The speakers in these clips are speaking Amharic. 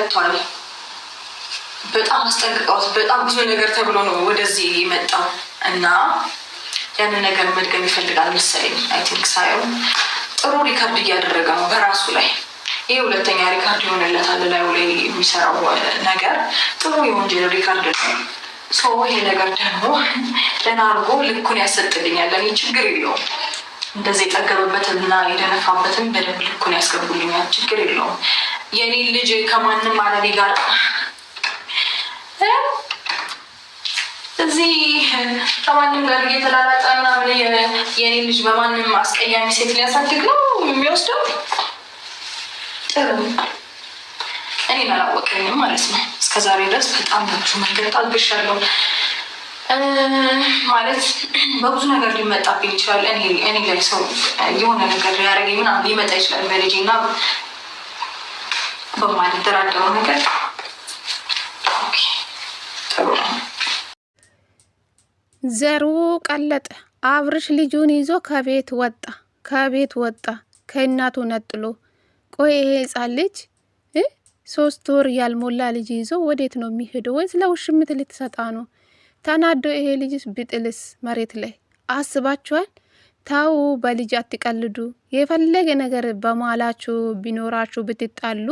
ተረድቷል። በጣም አስጠንቅቀውት በጣም ብዙ ነገር ተብሎ ነው ወደዚህ የመጣው እና ያንን ነገር መድገም ይፈልጋል መሰለኝ። አይ ቲንክ ሳየው ጥሩ ሪካርድ እያደረገ ነው በራሱ ላይ። ይህ ሁለተኛ ሪካርድ ይሆንለታል። ላዩ ላይ የሚሰራው ነገር ጥሩ የወንጀል ሪካርድ ነው። ሰው ይሄ ነገር ደግሞ ደህና አድርጎ ልኩን ያሰጥልኛል። እኔ ችግር የለውም። እንደዚህ የጠገበበትና የደነፋበትን በደንብ ልኩን ያስገቡልኛል። ችግር የለውም። የኔ ልጅ ከማንም አለኔ ጋር እዚህ ከማንም ጋር እየተላላጠ ምናምን የኔ ልጅ በማንም አስቀያሚ ሴት ሊያሳድግ ነው የሚወስደው። ጥሩ እኔን አላወቀኝም ማለት ነው። እስከዛሬ ድረስ በጣም ብዙ መንገድ ታግሻለሁ። ማለት በብዙ ነገር ሊመጣብኝ ይችላል። እኔ ላይ ሰው የሆነ ነገር ሊያደርገኝ ምናምን ሊመጣ ይችላል በልጄ እና በማልደራደረው ነገር ጥሩ ነው። ዘሩ ቀለጠ። አብርሽ ልጁን ይዞ ከቤት ወጣ ከእናቱ ነጥሎ። ቆይ ይሄ ሕፃን ልጅ 3 ወር ያልሞላ ልጅ ይዞ ወዴት ነው የሚሄደው? ወይስ ለውሽምት ልትሰጣ ነው? ተናዶ ይሄ ልጅስ ቢጥልስ መሬት ላይ አስባችኋል? ታው በልጅ አትቀልዱ። የፈለገ ነገር በማላችሁ ቢኖራችሁ ብትጣሉ፣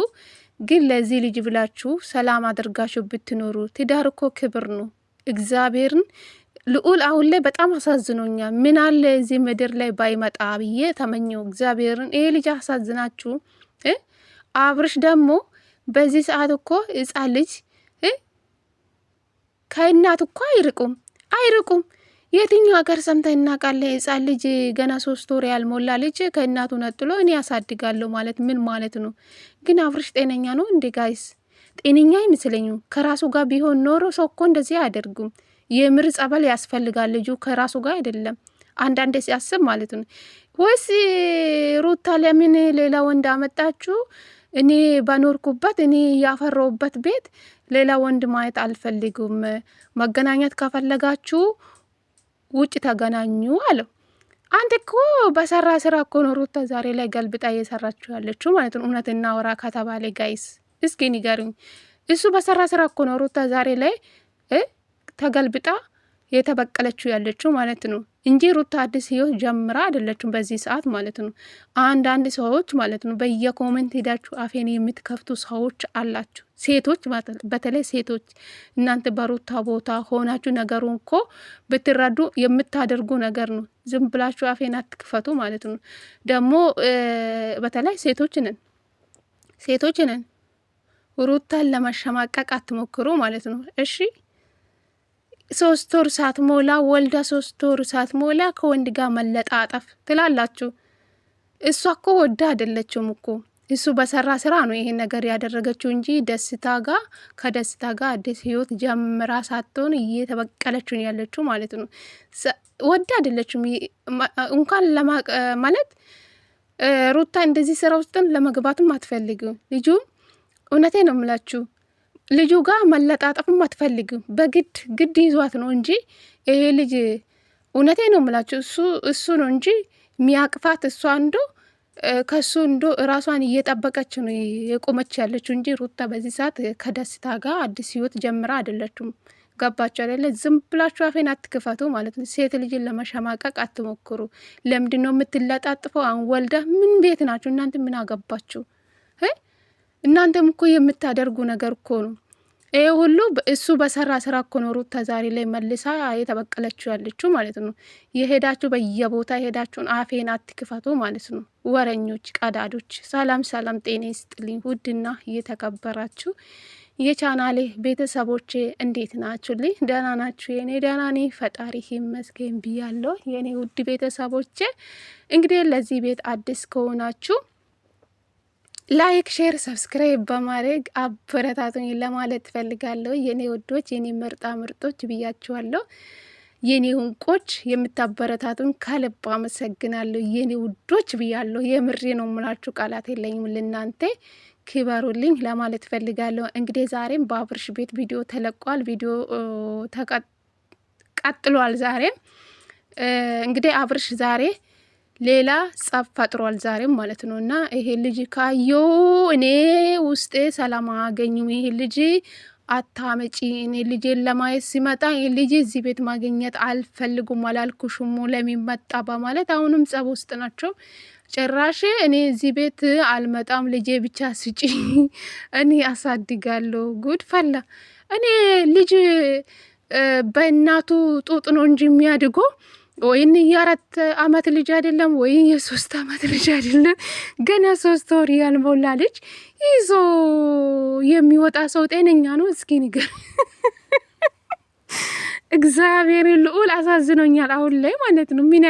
ግን ለዚህ ልጅ ብላችሁ ሰላም አድርጋችሁ ብትኖሩ። ትዳር እኮ ክብር ነው። እግዚአብሔርን ልዑል አሁን ላይ በጣም አሳዝኖኛል። ምን አለ እዚህ ምድር ላይ ባይመጣ ብዬ ተመኘው። እግዚአብሔርን ይሄ ልጅ አሳዝናችሁ። አብርሽ ደግሞ በዚህ ሰዓት እኮ ሕፃን ልጅ ከእናት እኮ አይርቁም። የትኛው ሀገር ሰምተን እናውቃለን? ሕፃን ልጅ ገና 3 ወር ያልሞላ ልጅ ከእናቱ ነጥሎ እኔ ያሳድጋለሁ ማለት ምን ማለት ነው? ግን አብርሽ ጤነኛ ነው እንዴ ጋይስ? ጤነኛ አይመስለኝም። ከራሱ ጋር ቢሆን ኖሮ ሰው እኮ እንደዚህ አያደርጉም። የምር ጸበል ያስፈልጋል። ልጁ ከራሱ ጋር አይደለም አንዳንዴ ሲያስብ ማለት ነው። ወይስ ሩታ ለምን ሌላ ወንድ አመጣችሁ? እኔ በኖርኩበት እኔ ያፈራውበት ቤት ሌላ ወንድ ማየት አልፈልጉም። መገናኘት ከፈለጋችሁ ውጭ ተገናኙ አለው። አንተ እኮ በሰራ ስራ እኮ ነው ሩታ ዛሬ ላይ ገልብጣ እየሰራችሁ ያለችው ማለት ነው። እውነት እናወራ ከተባለ ጋይስ እስኪ ንገሩኝ። እሱ በሰራ ስራ እኮ ነው ሩታ ዛሬ ላይ ተገልብጣ የተበቀለችው ያለችው ማለት ነው እንጂ ሩታ አዲስ ህይወት ጀምራ አይደለችም በዚህ ሰዓት ማለት ነው። አንዳንድ ሰዎች ማለት ነው በየኮሜንት ሄዳችሁ አፌን የምትከፍቱ ሰዎች አላችሁ፣ ሴቶች በተለይ ሴቶች። እናንተ በሩታ ቦታ ሆናችሁ ነገሩን እኮ ብትረዱ የምታደርጉ ነገር ነው። ዝም ብላችሁ አፌን አትክፈቱ ማለት ነው። ደግሞ በተለይ ሴቶች ነን ሩታን ለማሸማቀቅ አትሞክሩ ማለት ነው። እሺ 3 ወር ሳትሞላ ወልዳ 3 ወር ሳትሞላ ከወንድ ጋር መለጣጠፍ ትላላችሁ። እሷ እኮ ወዳ አይደለችም እኮ እሱ በሰራ ስራ ነው ይሄን ነገር ያደረገችው እንጂ ከደስታ ጋር አዲስ ህይወት ጀምራ ሳትሆን እየተበቀለችው ያለችው ማለት ነው። ወዳ አይደለችም እንኳን ማለት ሩታ እንደዚህ ስራ ውስጥን ለመግባትም አትፈልግም። ልጁ እውነቴ ነው የምላችሁ ልጁ ጋር መለጣጠፍም አትፈልግም። በግድ ይዟት ነው እንጂ ይሄ ልጅ እውነቴ ነው የምላችሁ እሱ ነው እንጂ ሚያቅፋት እሷ ከሱ ራሷን እየጠበቀች ነው የቆመች ያለችው እንጂ ሩታ በዚህ ሰዓት ከደስታ ጋር አዲስ ህይወት ጀምራ አይደለችም። ገባችሁ አይደለ? ዝም ብላችሁ አፌን አትክፈቱ ማለት ነው። ሴት ልጅን ለመሸማቀቅ አትሞክሩ። ለምንድን ነው የምትለጣጥፈው? አንወልዳ ምን ቤት ናችሁ እናንተ? ምን አገባችሁ? እናንተም እኮ የምታደርጉ ነገር እኮ ነው። ይሄ ሁሉ እሱ በሰራ ስራ እኮ ነው ሩታ ዛሬ ላይ መልሳ የተበቀለችው ያለችው ማለት ነው። የሄዳችሁ በየቦታ የሄዳችሁን አፌን አትክፈቱ ማለት ነው። ወረኞች፣ ቀዳዶች። ሰላም ጤና ይስጥልኝ ውድና እየተከበራችሁ የቻናሌ ቤተሰቦቼ እንዴት ናችሁልኝ? ደህና ናችሁ? የኔ ደህና ነኝ ፈጣሪ ይመስገን ብያለሁ። የኔ ውድ ቤተሰቦቼ እንግዲህ ለዚህ ቤት አዲስ ከሆናችሁ ላይክ፣ ሼር፣ ሰብስክራይብ በማድረግ አበረታቱኝ ለማለት ፈልጋለሁ። የኔ ውዶች፣ የኔ ምርጦች ብያችኋለሁ። የኔ እንቆች የምታበረታቱኝ ከልብ አመሰግናለሁ። የኔ ውዶች ብያለሁ። የምሬ ነው የምላችሁ፣ ቃላት የለኝም። ለእናንተ ክበሩልኝ ለማለት ፈልጋለሁ። እንግዲህ ዛሬም በአብርሽ ቤት ቪዲዮ ተለቋል። ቪዲዮ ቀጥሏል። ዛሬም እንግዲህ አብርሽ ዛሬ ሌላ ጸብ ፈጥሯል ዛሬም ማለት ነው። እና ይሄ ልጅ ካየው እኔ ውስጤ ሰላም አገኙም። ይሄ ልጅ አታመጪ፣ እኔ ልጄን ለማየት ሲመጣ ይሄ ልጅ እዚህ ቤት ማግኘት አልፈልጉም አላልኩሽም ለሚመጣ በማለት አሁንም ጸብ ውስጥ ናቸው። ጭራሽ እኔ እዚህ ቤት አልመጣም፣ ልጄ ብቻ ስጪ፣ እኔ አሳድጋለሁ። ጉድ ፈላ። እኔ ልጅ በእናቱ ጡጥ ነው እንጂ የሚያድገው ወይን የ4 አመት ልጅ አይደለም ወይ የ3 አመት ልጅ አይደለም። ገና 3 ወር ያልሞላ ልጅ ይዞ የሚወጣ ሰው ጤነኛ ነው? እስኪ ንገር። እግዚአብሔር ልዑል አሳዝኖኛል አሁን ላይ ማለት ነው። ምን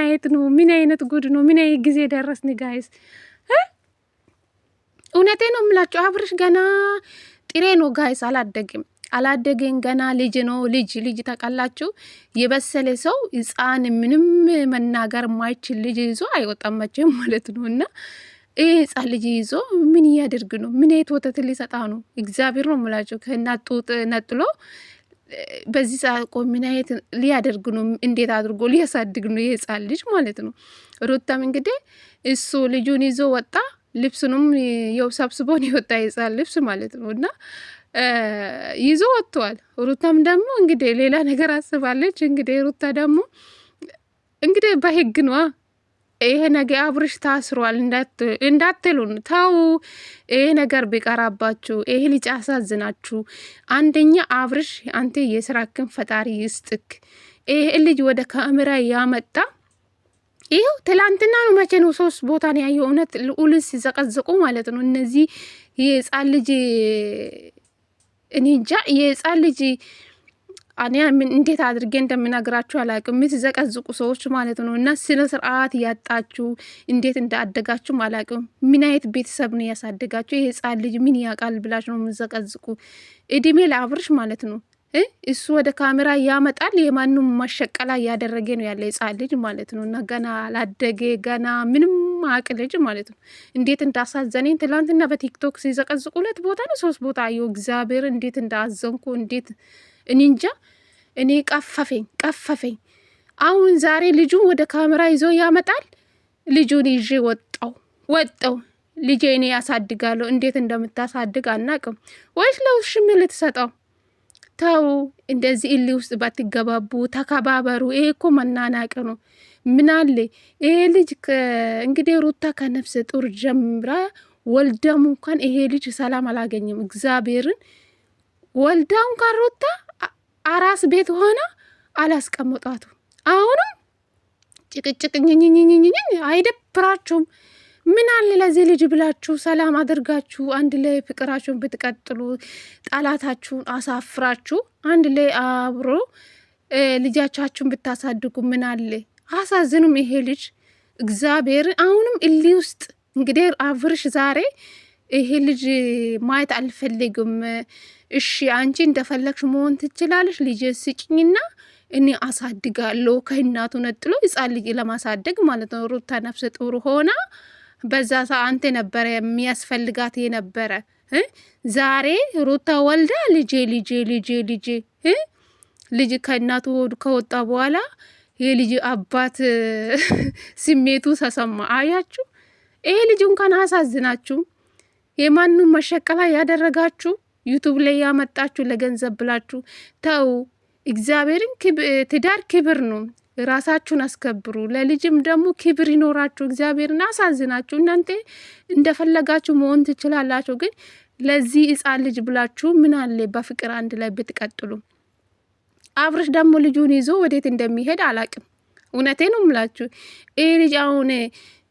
አይነት ጉድ ነው? ምን አይነት ጊዜ ደረስን ጋይስ? እውነቴ ነው የምላችሁ። አብርሽ ገና ጥሬ ነው ጋይስ፣ አላደገን ገና ልጅ ነው። ልጅ ታውቃላችሁ፣ የበሰለ ሰው ህፃን ምንም መናገር ማይችል ልጅ ይዞ አይወጣመችም ማለት ነው። እና ይህ ህፃን ልጅ ይዞ ምን እያደርግ ነው? ምን አይነት ወተት ሊሰጣ ነው? እግዚአብሔር ነው የምላችሁ። ከእናት ጡት ነጥሎ በዚህ ሰዓት ምን አይነት ሊያደርግ ነው? እንዴት አድርጎ ሊያሳድግ ነው የህፃን ልጅ ማለት ነው? ሩታም እንግዲህ እሱ ልጁን ይዞ ወጣ። ልብሱንም የው ሰብስቦን የወጣ የህፃን ልብስ ማለት ነው። እና ይዞ ወጥቷል። ሩታም ደግሞ እንግዲህ ሌላ ነገር አስባለች። እንግዲህ ሩታ ደግሞ እንግዲህ በህግ ነዋ። ይሄ ነገር አብርሽ ታስሯል እንዳትሉን ተው። ይሄ ነገር ቢቀራባችሁ፣ ይሄ ልጅ አሳዝናችሁ። አንደኛ አብርሽ አንተ የስራክን ፈጣሪ ይስጥክ። ይሄ ልጅ ወደ ካሜራ ያመጣ ይኸው ትላንትና ነው። መቼ ነው 3 ቦታ ነው ያየው። እውነት ልዑልን ሲዘቀዝቁ ማለት ነው። እነዚህ የህፃን ልጅ እኔ እንጃ የህፃን ልጅ እኔ እንዴት አድርጌ እንደምናግራችሁ አላውቅም። የምትዘቀዝቁ ሰዎች ማለት ነው። እና ስነ ስርዓት ያጣችሁ እንዴት እንዳደጋችሁ አላውቅም። ምን አይነት ቤተሰብ ነው ያሳደጋችሁ? የህፃን ልጅ ምን ያውቃል ብላችሁ ነው የምትዘቀዝቁ? እድሜ ለአብርሽ ማለት ነው። እሱ ወደ ካሜራ ያመጣል። የማንም ማሸቀላ እያደረገ ነው ያለ ህፃን ልጅ ማለት ነው። እና ገና ላደገ ገና ምንም አቅ ልጅ ማለት ነው። እንዴት እንዳሳዘነኝ ትላንትና በቲክቶክ ሲዘቀዝቁ 2 ቦታ ነው 3 ቦታ አየሁ። እግዚአብሔር እንዴት እንዳዘንኩ እንዴት እኔ እንጃ። እኔ ቀፈፈኝ። አሁን ዛሬ ልጁን ወደ ካሜራ ይዞ ያመጣል። ልጁን ይዤ ወጣው ልጄ እኔ ያሳድጋለሁ። እንዴት እንደምታሳድግ አናቅም። ወይስ ለውሽም ልትሰጠው? ተው፣ እንደዚህ እሊ ውስጥ ባትገባቡ፣ ተከባበሩ። ይሄ እኮ መናናቅ ነው። ምናለ ይሄ ልጅ እንግዲህ ሩታ ከነፍሰ ጡር ጀምራ ወልዳም እንኳን ይሄ ልጅ ሰላም አላገኘም። እግዚአብሔርን ወልዳ እንኳን ሩታ አራስ ቤት ሆና አላስቀመጧቱ። አሁንም ጭቅጭቅ አይደብራችሁም? ምን አለ ለዚህ ልጅ ብላችሁ ሰላም አድርጋችሁ አንድ ላይ ፍቅራችሁን ብትቀጥሉ፣ ጠላታችሁን አሳፍራችሁ አንድ ላይ አብሮ ልጃቻችሁን ብታሳድጉ ምን አለ? አሳዝኑም ይሄ ልጅ እግዚአብሔር። አሁንም እሊ ውስጥ እንግዲህ አብርሽ ዛሬ ይሄ ልጅ ማየት አልፈልግም። እሺ አንቺ እንደፈለግሽ መሆን ትችላለሽ፣ ልጅ ስጭኝና እኔ አሳድጋለሁ። ከእናቱ ነጥሎ ህፃን ልጅ ለማሳደግ ማለት ነው። ሩታ ነፍሰ ጡር ሆና በዛ ሰዓት ነበረ የሚያስፈልጋት የነበረ። ዛሬ ሩታ ወልዳ ልጅ ከእናቱ ከወጣ በኋላ የልጅ አባት ስሜቱ ተሰማ። አያችሁ፣ ይሄ ልጅ እንኳን አሳዝናችሁ። የማንም መሸቀላ ያደረጋችሁ ዩቱብ ላይ ያመጣችሁ ለገንዘብ ብላችሁ ተው። እግዚአብሔርን ትዳር ክብር ነው። ራሳችሁን አስከብሩ። ለልጅም ደግሞ ክብር ይኖራችሁ። እግዚአብሔርን አሳዝናችሁ። እናንተ እንደፈለጋችሁ መሆን ትችላላችሁ፣ ግን ለዚህ ህፃን ልጅ ብላችሁ ምን አለ በፍቅር አንድ ላይ ብትቀጥሉ። አብርሽ ደግሞ ልጁን ይዞ ወዴት እንደሚሄድ አላቅም። እውነቴ ነው ምላችሁ። ይህ ልጅ አሁን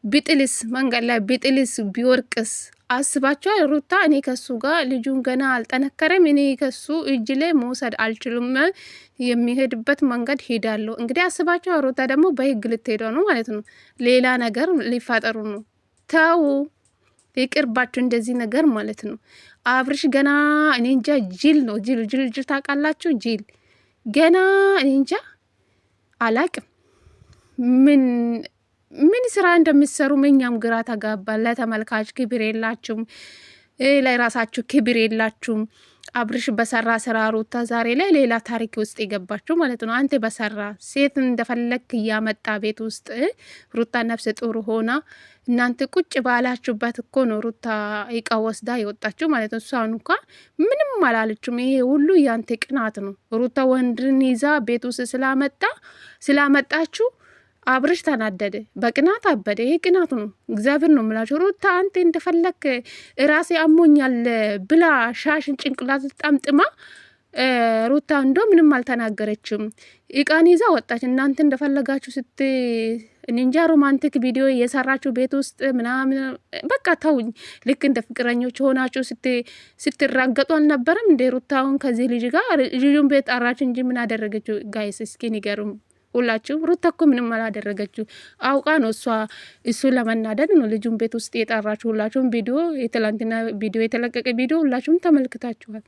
ቢጥልስ፣ መንገድ ላይ ቢጥልስ ቢወርቅስ አስባችኋል? ሩታ እኔ ከሱ ጋር ልጁን ገና አልጠነከረም፣ እኔ ከሱ እጅ ላይ መውሰድ አልችልም፣ የሚሄድበት መንገድ ሄዳለሁ። እንግዲህ አስባችኋል? ሩታ ደግሞ በህግ ልትሄደው ነው ማለት ነው። ሌላ ነገር ሊፋጠሩ ነው። ተው፣ ይቅርባችሁ እንደዚህ ነገር ማለት ነው። አብርሽ ገና እኔ እንጃ ጅል ነው። ጅል ታውቃላችሁ? ጅል ገና እኔ እንጃ አላቅም ምን ስራ እንደምትሰሩ እኛም ግራ ተጋባን። ለተመልካች ክብር የላችሁም፣ ለራሳችሁ ክብር የላችሁም። አብርሽ በሰራ ስራ ሩታ ዛሬ ላይ ሌላ ታሪክ ውስጥ የገባችው ማለት ነው። አንተ በሰራ ሴት እንደፈለክ እያመጣ ቤት ውስጥ ሩታ ነፍሰ ጡር ሆና እናንተ ቁጭ ባላችሁበት እኮ ነው ሩታ እቃ ወስዳ የወጣችሁ ማለት ነው። እሷን እንኳ ምንም አላለችም። ይሄ ሁሉ ያንተ ቅናት ነው። ሩታ ወንድን ይዛ ቤት ውስጥ ስላመጣችሁ አብርሽ ተናደደ፣ በቅናት አበደ። ይሄ ቅናት ነው። እግዚአብሔር ነው የምላቸው። ሩታ አንተ እንደፈለክ ራሴ አሞኛል ብላ ሻሽን ጭንቅላት ጠምጥማ ሩታ እንዶ ምንም አልተናገረችም። እቃን ይዛ ወጣች። እናንተ እንደፈለጋችሁ እንጃ ሮማንቲክ ቪዲዮ የሰራችሁ ቤት ውስጥ ምናምን በቃ ተውኝ። ልክ እንደ ፍቅረኞች ሆናችሁ ስትራገጡ አልነበረም እንደ ሩታውን ከዚህ ልጅ ጋር ልጁን ቤት ጠራች እንጂ ምን አደረገችው? ጋይስ እስኪ ንገሩም ሁላችሁም። ሩታ እኮ ምንም አላደረገችው፣ አውቃ ነው እሱን ለመናደድ ነው ልጁን ቤት ውስጥ የጠራችሁ። ሁላችሁም የትላንትና ቪዲዮ የተለቀቀ ቪዲዮ ሁላችሁም ተመልክታችኋል።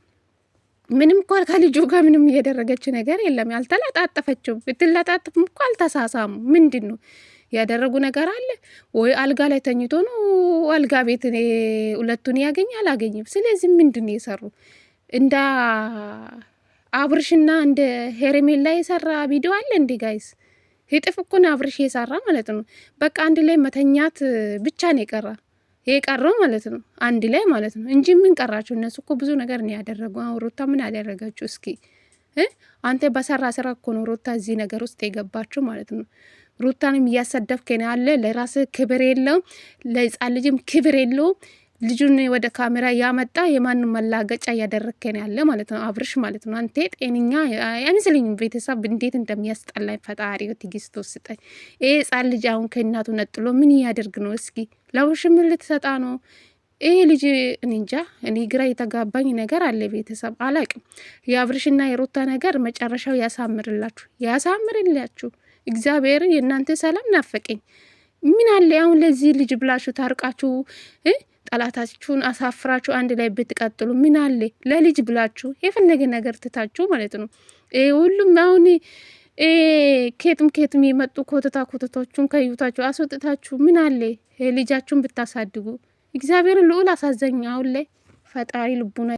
ምንም እኮ ከልጁ ጋር ምንም እየደረገች ነገር የለም። ያልተለጣጠፈችው ብትለጣጥፍም እኮ አልተሳሳሙ። ምንድን ነው ያደረጉ ነገር አለ ወይ? አልጋ ላይ ተኝቶ ነው አልጋ ቤት ሁለቱን ያገኝ አላገኝም። ስለዚህ ምንድን ነው የሰሩ? እንደ አብርሽና እንደ ሄርሜላ የሰራ ቪዲዮ አለ እንዴ ጋይስ? እጥፍ እኮ ነው አብርሽ የሰራ ማለት ነው። በቃ አንድ ላይ መተኛት ብቻ ነው የቀረው ማለት ነው። አንድ ላይ ማለት ነው እንጂ ምን ቀራችሁ? እነሱ እኮ ብዙ ነገር ነው ያደረጉ። አሁን ሩታ ምን ያደረጋችሁ? እስኪ አንተ በሰራ ስራ እኮ ነው ሩታ እዚህ ነገር ውስጥ የገባችሁ ማለት ነው። ሩታንም እያሰደብከን ያለ ለራስ ክብር የለውም፣ ለህፃን ልጅም ክብር የለውም። ልጁን ወደ ካሜራ ያመጣ የማንም መላገጫ እያደረግከን ያለ ማለት ነው አብርሽ ማለት ነው። አንተ ጤነኛ አይመስለኝም። ቤተሰብ እንዴት እንደሚያስጠላኝ ፈጣሪ ትዕግስት ወስጠኝ። ይሄ ህፃን ልጅ አሁን ከእናቱ ነጥሎ ምን ያደርግ ነው? እስኪ ለውሽም ልትሰጣ ነው ይሄ ልጅ? እንጃ እኔ ግራ የተጋባኝ ነገር አለ። ቤተሰብ አላቅም። የአብርሽና የሩታ ነገር መጨረሻው ያሳምርላችሁ። እግዚአብሔር የእናንተ ሰላም ናፈቀኝ። ምን አለ አሁን ለዚህ ልጅ ብላችሁ ታርቃችሁ ጠላታችሁን አሳፍራችሁ አንድ ላይ ብትቀጥሉ ምን አለ? ለልጅ ብላችሁ የፈለገ ነገር ትታችሁ ማለት ነው። ሁሉም አሁን ኬትም የመጡ ኮተቶቹን ከዩታችሁ አስወጥታችሁ ምን አለ ልጃችሁን ብታሳድጉ። እግዚአብሔር ልዑል አሳዘኝ። አሁን ላይ ፈጣሪ ልቡና